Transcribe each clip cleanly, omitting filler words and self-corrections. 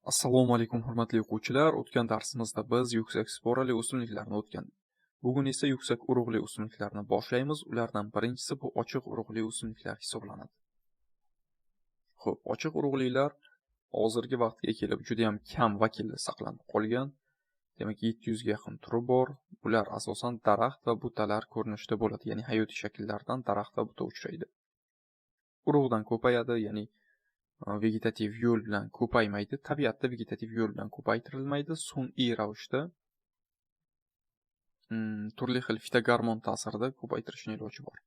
Assalomu alaykum hurmatli o'quvchilar. O'tgan darsimizda biz yuksak sporali o'simliklarni o'tgandik. Bugun esa yuksak urug'li o'simliklarni boshlaymiz. Ulardan birinchisi bu ochiq urug'li o'simliklar hisoblanadi. Xo'p, ochiq urug'lilar hozirgi vaqtga kelib juda ham kam vaklda saqlanib qolgan. Demak, 700 ga yaqin turi bor. Ular asosan daraxt va butalar ko'rinishida bo'ladi, ya'ni hayotiy shakllardan daraxt va buta uchraydi. Urug'dan ko'payadi, ya'ni vegetativ yo'l bilan ko'paymaydi. Tabiatda vegetativ yo'l bilan ko'paytirilmaydi. Sun'iy ravishda turli xil fitogormon ta'sirida ko'paytirishning iloji bor.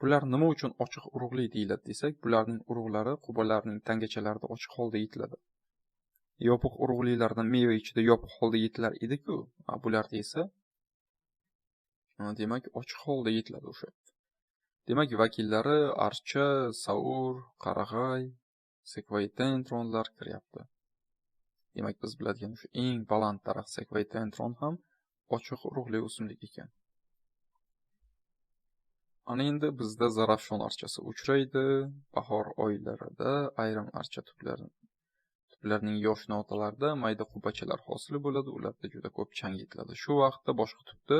Bular nima uchun ochiq urug'li deyiladi desak, bularning urug'lari qubalarning tangachalarida ochiq holda yetiladi. Yopiq urug'lilardan meva ichida yopiq holda yetilar edi-ku, bularda esa demak ochiq holda yetiladi o'sha. Demak, vakillari archa, savur, qarag'ay, sekvoytentronlar kiryapti. Demak, biz biladigan o'sha eng baland daraxt sekvoytentron ham ochiq urug'li o'simlik ekan. Ana endi bizda zarafshon archasi uchraydi. Bahor oylarida ayrim archa tuplarining yosh notalarida mayda qubachalar hosil bo'ladi. Ularda juda ko'p chang yetiladi. Shu vaqtda boshqa tupda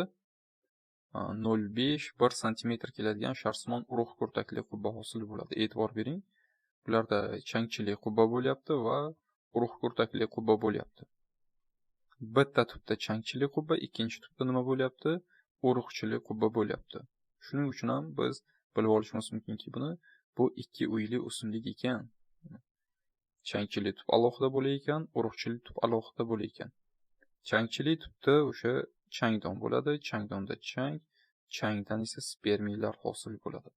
0,5-1 sm keladigan sharsimon urug' kurtakli qubba hosil bo'ladi. E'tibor bering. Bularda changchili qubba bo'lyapti va urug' kurtakli qubba bo'lyapti. Bitta tupda changchili qubba, ikkinchi tupda nima bo'lyapti? Urug'chili qubba bo'lyapti. Shuning uchun ham biz bilib olishimiz mumkinki, bu ikki uyli o'simlik ekan. Changchili tup alohida bo'lar ekan, urug'chili tup alohida bo'lar ekan. Changchili tupda o'sha changdon bo'ladi, changdonda changdan esa spermiylar hosil bo'ladi.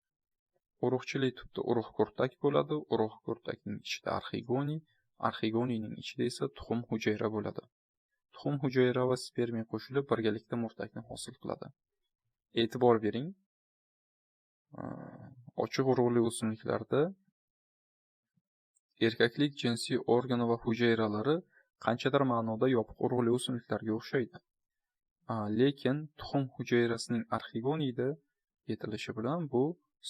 Urug'chili tupda urug' kurtak bo'ladi, urug' kurtakning ichida arxigoniyning ichida esa tuxum hujayra bo'ladi. Tuxum hujayra va spermiy qo'shilib birgalikda murtakni hosil qiladi. E'tibor bering, ochiq urug'li o'simliklarda erkaklik jinsiy organi va hujayralari qanchadir ma'noda yopiq urug'li o'simliklarga o'xshaydi. Lekin tuxum hujayrasining arxigoniyda yetilishi bilan bu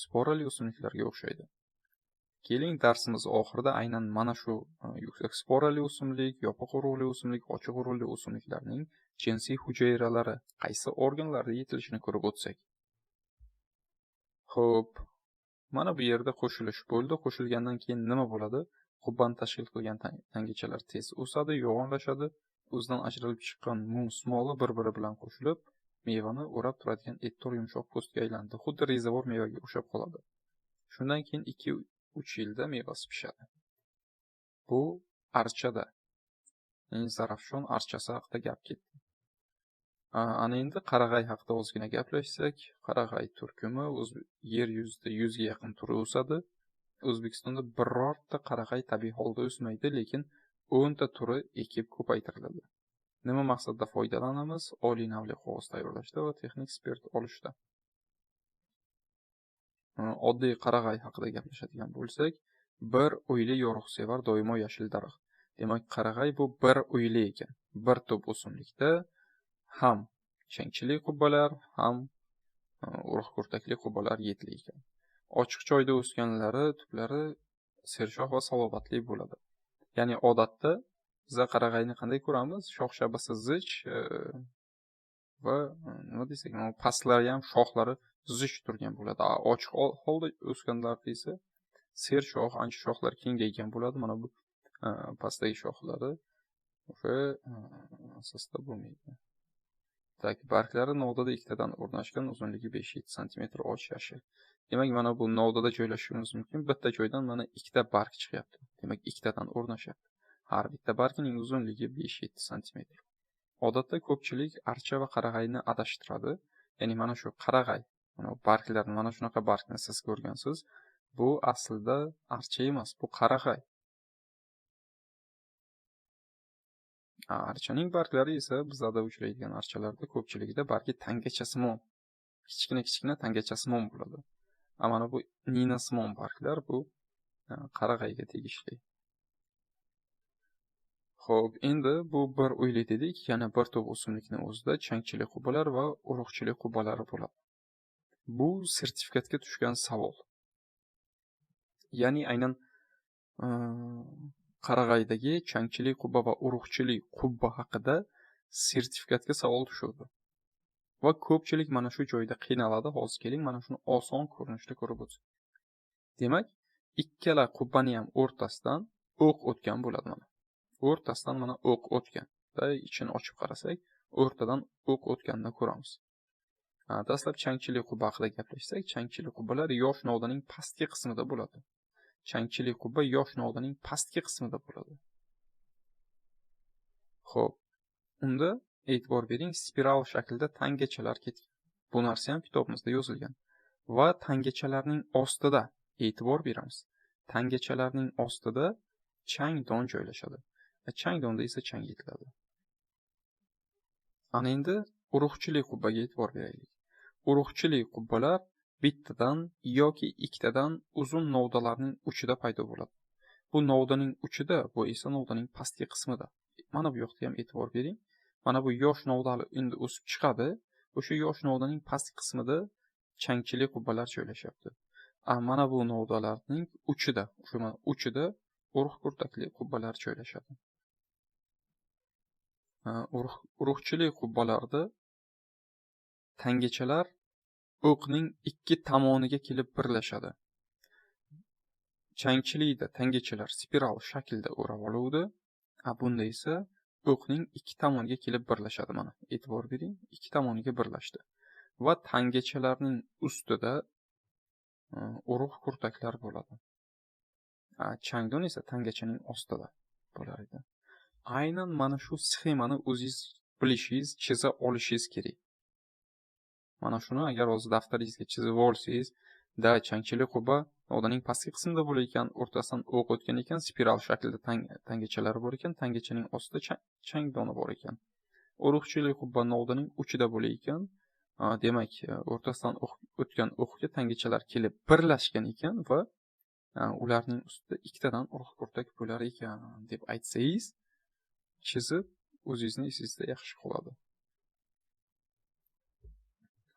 sporali o'simliklarga o'xshaydi. Keling, darsimiz oxirida aynan mana shu yuksak sporali o'simlik, yopiq urug'li o'simlik, ochiq urug'li o'simliklarning jinsiy hujayralari qaysi organlarda yetilishini ko'rib o'tsak. Xo'p, mana bu yerda qo'shilish bo'ldi. Qo'shilgandan keyin nima bo'ladi? Qubbani tashkil qilgan tangachalar tez o'sadi, yo'g'onlashadi. O'zidan ajralib chiqqan mol bir-biri bilan qo'shilib, mevani o'rab turadigan ettor yumshoq postga aylandi. Xuddi rezavor mevaga o'xshab qoladi. Shundan keyin 2-3 yilda mevasi pishadi. Bu archada, ya'ni zarafshon archasi haqida gap ketdi. Ana endi qarag'ay haqida ozgina gaplashsak, qarag'ay turkumi yer yuzida 100 ga yaqin turi o'sadi. O'zbekistonda birorta qarag'ay tabiiy holda o'smaydi, lekin 10 ta turi ekib ko'paytiriladi. Nima maqsadda foydalanamiz? Oliy navli qog'oz tayyorlashda va texnik spirt olishda. Oddiy qarag'ay haqida gaplashadigan bo'lsak, bir uyli yorug'sevar doimo yashil daraxt. Demak, qarag'ay bu bir uyli ekan. Bir to'p o'simlikda ham changchili qubbalar, ham urug' kurtakli qubbalar yetili ekan. Ochiq joyda o'sganlari tuplari sershox va salobatli bo'ladi. Ya'ni odatda biz qarag'ayni qanday ko'ramiz? Shox shabasi zich va nima desak, pastlari ham shoxlari zich turgan bo'ladi. Ochiq holda o'sganlarda esa sershox, ancha shoxlar kengaygan bo'ladi. Mana bu pastdagi shoxlari o'sha asosda bo'lmaydi. Barglari novdada ikkitadan o'rnashgan, uzunligi 5-7 sm, och yashil. Demak, mana bu novdada joylashishimiz mumkin. Bitta joydan mana ikkita barg chiqyapti. Demak, ikkitadan o'rnashyapti. Har bitta bargining uzunligi 5-7 sm. Odatda ko'pchilik archa va qarag'ayni adashtiradi. Ya'ni mana shu qarag'ay, mana barglarni, mana shunaqa bargni siz ko'rgansiz. Bu aslida archa emas, bu qarag'ay. Archaning barglari esa bizda uchraydigan archalarda ko'pchiligida bargi tangachasimon, kichkina tangachasimon bo'ladi. Mana bu ninasimon barglar bu qarag'ayga tegishli. Xo'p, endi bu bir uyli dedik, yana bir to'p o'simlikning o'zida changchili qubbalar va urug'chili qubbalari bo'ladi. Bu sertifikatga tushgan savol. Ya'ni aynan Qarag'aydagi changchili qubba va urug'chili qubba haqida sertifikatga savol tushirdi. Va ko'pchilik mana shu joyda qiynaladi. Hozir keling, mana shuni oson ko'rinishda ko'rib o'tsak. Demak, ikkala qubbani ham o'rtasidan o'q o'tgan bo'ladi mana. O'rtasidan mana o'q o'tgan. Va ichini ochib qarasak, o'rtadan o'q o'tganini ko'ramiz. Dastlab changchili qubba haqida gaplashsak, changchili qubbalar yosh novdaning pastki qismida bo'ladi. Changchili qubba yosh novdaning pastki qismida bo'ladi. Xo'p, unda e'tibor bering, spiral shaklda tangachalar ketgan. Bu narsa ham kitobimizda yozilgan. Va tangachalarning ostida e'tibor beramiz. Tangachalarning ostida changdon joylashadi. Changdonda esa chang yetiladi. Ana endi urug'chili qubbaga e'tibor beraylik. Urug'chili qubbalar bittadan yoki ikkitadan uzun novdalarning uchida paydo bo'ladi. Bu novdaning uchida, bu esa novdaning pastki qismida. Mana bu yoqda ham e'tibor bering. Mana bu yosh novdali endi o'sib chiqadi. O'sha yosh novdaning pastki qismida changchili qubbalar joylashyapti. Mana bu novdalarning uchida urug' kurtakli qubbalar joylashadi. Urug'chili qubbalarda tangachalar o'qning ikki tomoniga kelib birlashadi. Changchilida tangachalar spiral shaklda o'rab oluvdi. Bunda esa o'qning ikki tomoniga kelib birlashadi mana. E'tibor bering, ikki tomoniga birlashdi. Va tangachalarning ustida urug' kurtaklar bo'ladi. Changdon esa tangachaning ostida bo'lar edi. Aynan mana shu sxemani o'zingiz bilishingiz, chiza olishingiz kerak. Mana shuni agar o'z daftaringizga chizib olsangiz, changchili qubba novdaning pastki qismida bo'lar ekan, o'rtasidan o'q o'tgan ekan, spiral shaklda tangachalar bor ekan, tangachaning ostida changdoni bor ekan. Urug'chili qubba novdaning uchida bo'lar ekan, demak, o'rtasidan o'tgan o'qga tangachalar kelib birlashgan ekan va ularning ustida ikkitadan urug' kurtak bo'lar ekan deb aytsangiz, chizib o'zingizni esingizda yaxshi qoladi.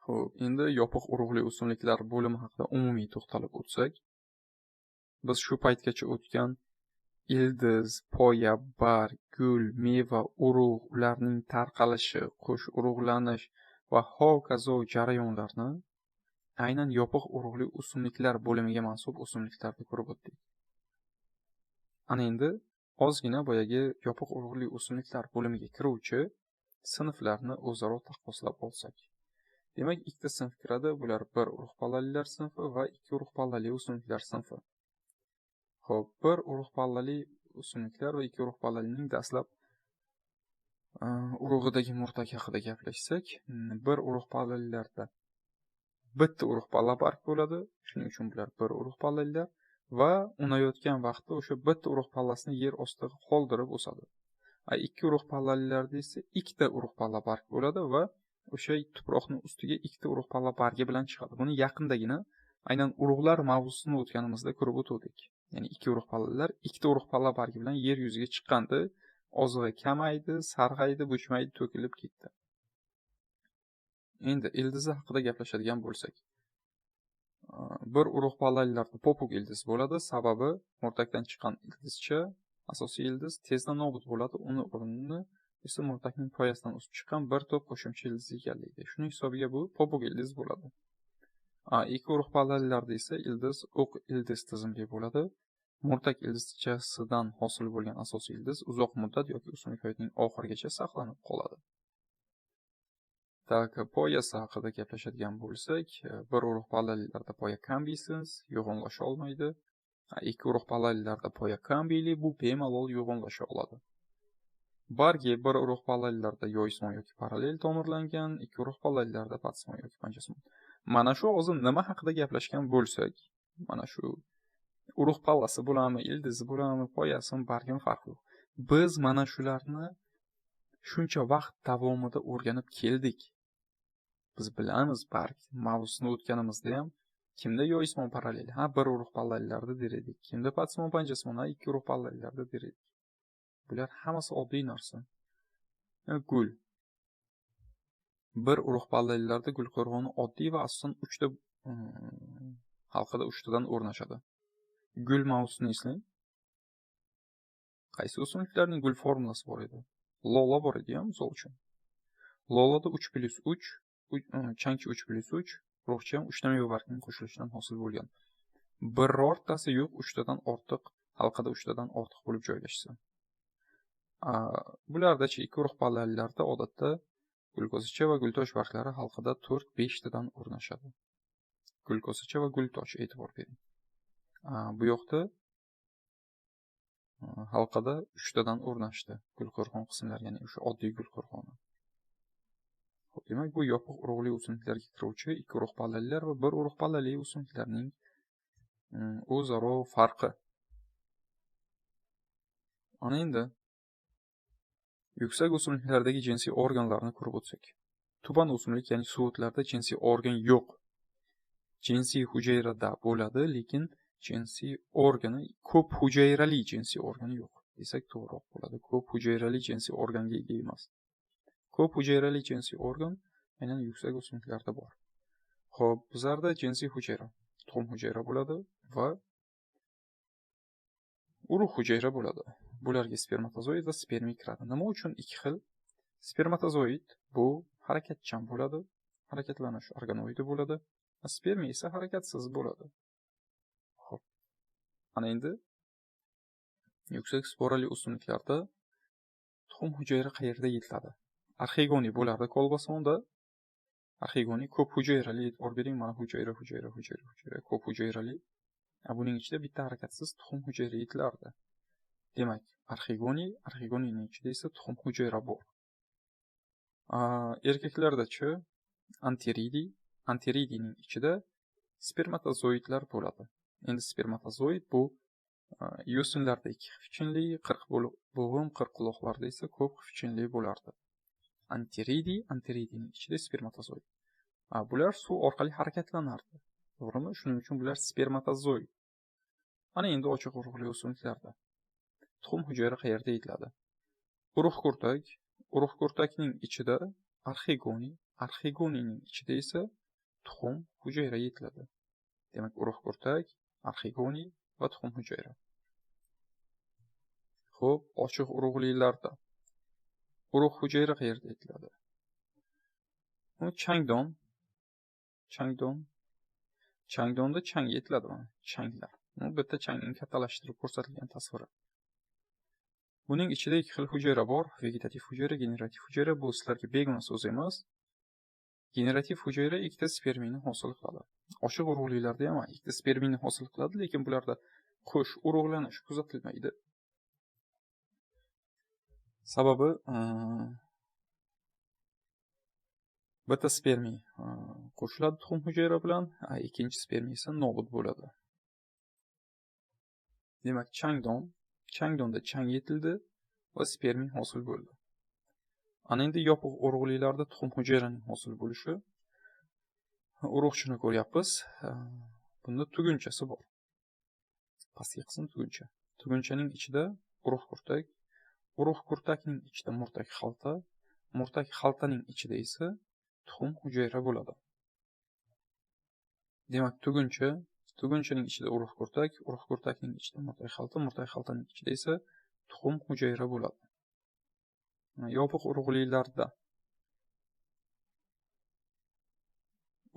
Xo'p, endi yopiq urug'li o'simliklar bo'limi haqida umumiy to'xtalib o'tsak, biz shu paytgacha o'tgan ildiz, poya, barg, gul, meva, urug', ularning tarqalishi, qo'sh urug'lanish va hokazo jarayonlarni aynan yopiq urug'li o'simliklar bo'limiga mansub o'simliklarda ko'rib o'tdik. Ana endi ozgina boyagi yopiq urug'li o'simliklar bo'limiga kiruvchi sinflarni o'zaro taqqoslab olsak. Demak, ikkita sinf kiradi. Bular bir urug' pallalilar sinfi va ikki urug' pallali o'simliklar sinfi. Xo'p, bir urug' pallali o'simliklar va ikki urug' pallalining dastlab urug'idagi murtak haqida gaplashsak, bir urug' pallalilarda bitta urug' palla barg bo'ladi. Shuning uchun bular bir urug' pallalilar va unayotgan vaqtda o'sha bitta urug' pallasini yer ostida qoldirib o'sadi. Ikki urug' pallalilarda esa ikkita urug' palla barg bo'ladi va o'sha tuproqning ustiga ikkita urug' palla bargi bilan chiqadi. Buni yaqindagina aynan urug'lar mavzusini o'tganimizda ko'rib o'tdik. Ya'ni ikki urug' pallalar ikkita urug' palla bargi bilan yer yuziga chiqqanda ozig'i kamaydi, sarg'aydi, bo'chmaydi, to'kilib ketdi. Endi ildizi haqida gaplashadigan bo'lsak, bir urug' pallalilarda popuk ildiz bo'ladi. Sababi murtakdan chiqqan ildizcha, asosiy ildiz tezda nobud bo'ladi. Uni o'rnini esa murtakning poyasidan o'sib chiqqan bir to'p qo'shimcha ildiz egallaydi. Shuning hisobiga bu popuk ildiz bo'ladi. Ikki urug' pallalilarda esa ildiz o'q ildiz tizimli bo'ladi. Murtak ildizchasidan hosil bo'lgan asosiy ildiz uzoq muddat yoki o'simlik hayotining oxirigacha saqlanib qoladi. Poyasi haqida gaplashadigan bo'lsak, bir urug' pallalilarda poya kambiysiz, yo'g'onlasha olmaydi. Ikki urug' pallalilarda poya kambiyli, bu bemalol yo'g'onlasha oladi. Bargi bir urug' pallalilarda yoyismon yoki parallel tomirlangan, ikki urug' pallalilarda patsmon yoki panjasmon. Mana shu hozir nima haqida gaplashgan bo'lsak, mana shu urug' pallasi bo'lami, ildizi bo'lami, poyasimi, bargimi farqi yo'q. Biz mana shularni shuncha vaqt davomida o'rganib keldik. Biz bilamiz, barg mavzusini o'tganimizda ham kimda yoyismon parallel, bir urug' pallalilarda der edik. Kimda patsmon panjasmon, ikki urug' pallalilarda der edik. Bular hammasi oddiy narsa. Gul. Bir urug' pallalilarda gul qo'rg'oni oddiy va asosan halqida 3 tadan o'rnashadi. Gul mavzusini eslang. Qaysi o'simliklarning gul formulasi bor edi? Lola bor edi, misol uchun. Lolada 3+3, changchi 3+3, urug'chi ham 3 ta meva bargining qo'shilishidan hosil bo'lgan. Birortasi yo'q 3 tadan ortiq, halqada 3 tadan ortiq bo'lib joylashsa. Bulardachi ikki urug' pallalilarda odatda gulkosacha va gultosh barglari halqada 4-5 tadan o'rnashadi. Gulkosacha va gultosh, e'tibor bering. Bu yoqda halqada 3 tadan o'rnashdi gulqo'rg'on qismlari, ya'ni o'sha oddiy gulqo'rg'oni. Demak, bu yopiq urug'li o'simliklarga kiruvchi ikki urug' pallalilar va bir urug' pallali o'simliklarning o'zaro farqi. Ana endi yuksak o'simliklardagi jinsiy organlarni ko'rib o'tsak. Tuban o'simlik, ya'ni suvotlarda jinsiy organ yo'q. Jinsiy hujayrada bo'ladi, lekin jinsiy organi ko'p hujayrali jinsiy organi yo'q desak to'g'riroq bo'ladi. Ko'p hujayrali jinsiy organga ega emas. Ko'p hujayrali jinsiy organ aynan yuksak o'simliklarda bor. Xo'p, bizlarda jinsiy hujayra, tuxum hujayra bo'ladi va urug' hujayra bo'ladi. Bularga spermatozoid va spermiy kiradi. Nima uchun ikki xil? Spermatozoid bu harakatchan bo'ladi, harakatlanish organoidi bo'ladi. Spermiy esa harakatsiz bo'ladi. Xo'p. Ana endi yuksak sporali o'simliklarda tuxum hujayra qayerda yetiladi? Arxigoniy bo'lardi kolbasonda. Arxigoniy ko'p hujayrali, e'tibor bering, mana hujayra, ko'p hujayrali. Buning ichida bitta harakatsiz tuxum hujayra yetilardi. Demak, arxigoniyning ichida esa tuxum hujayra bor. Erkaklarda-chi anteridiyning ichida spermatozoidlar bo'ladi. Endi spermatozoid bu yo'sinlarda 2 xifchinli, 40 bo'g'im, 40 quloqlarda esa ko'p xifchinli bo'lardi. Anteridiyning ichida spermatozoid. Bular suv orqali harakatlanardi. To'g'rimi? Shuning uchun bular spermatozoid. Ana endi ochiq urug'li o'simliklarda tuxum hujayra qayerda yetiladi? Urug' kurtakning ichida arxigoniyning ichida esa tuxum hujayra yetiladi. Demak, urug' kurtak, arxigoniy va tuxum hujayra. Xo'p, ochiq urug'lilarda urug' hujayra qayerda yetiladi? Changdonda chang yetiladi, mana changlar. Bu bitta changning kattalashtirib ko'rsatilgan tasviri. Buning ichida ikki xil hujayra bor: vegetativ hujayra, generativ hujayra. Bu sizlarga begona so'z emas. Generativ hujayra ikkita spermiyni hosil qiladi. Ochiq urug'lilarda ham ikkita spermiyni hosil qiladi, lekin bularda qo'sh urug'lanish kuzatilmaydi. Sababi bitta spermiy qo'shiladi tuxum hujayra bilan, ikkinchi spermiy esa nobud bo'ladi. Demak, changdonda chang yetildi va spermiy hosil bo'ldi. Ana endi yopiq urug'lilarda tuxum hujayraning hosil bo'lishi. Urug'chini ko'ryapmiz. Bunda tugunchasi bor. Pastki qism tuguncha. Tugunchaning ichida urug' kurtakning ichida murtak xaltaning ichida esa tuxum hujayra bo'ladi. Demak, tugunchaning ichida urug' kurtakning ichida murtak xaltaning ichida esa tuxum hujayra bo'ladi. Yopiq urug'lilarda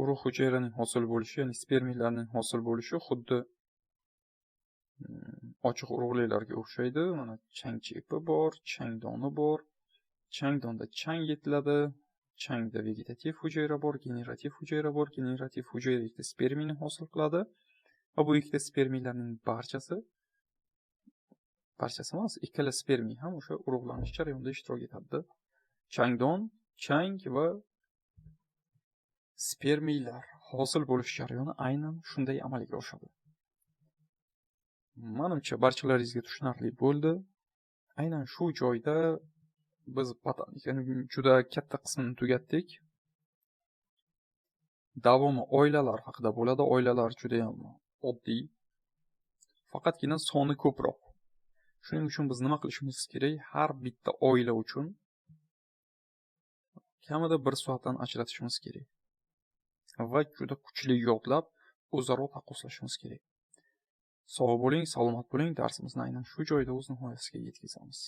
urug' hujayraning hosil bo'lishi, ya'ni spermiylarning hosil bo'lishi xuddi ochiq urug'lilarga o'xshaydi. Mana changchi ipi bor, changdoni bor. Changdonda chang yetiladi. Changda vegetativ hujayra bor, generativ hujayra bor. Generativ hujayra ikkita spermiyni hosil qiladi. Va bu ikkita spermiylarning barchasi emas, ikkala spermiy ham o'sha urug'lanish jarayonida ishtirok etadi. Chang va spermiylar hosil bo'lish jarayoni aynan shunday amalga oshadi. Menimcha barchalaringizga tushunarli bo'ldi. Aynan shu joyda biz botanikaning juda katta qismini tugatdik. Davomi oilalar haqida bo'ladi. Oilalar juda ham oddiy. Faqatgina soni ko'proq. Shuning uchun biz nima qilishimiz kerak? Har bitta oila uchun kamida 1 soatdan ajratishimiz kerak. Va juda kuchli yodlab, o'zaro taqqoslashimiz kerak. Sog' bo'ling, salomat bo'ling. Darsimizni aynan shu joyda o'z nihoyasiga yetkazamiz.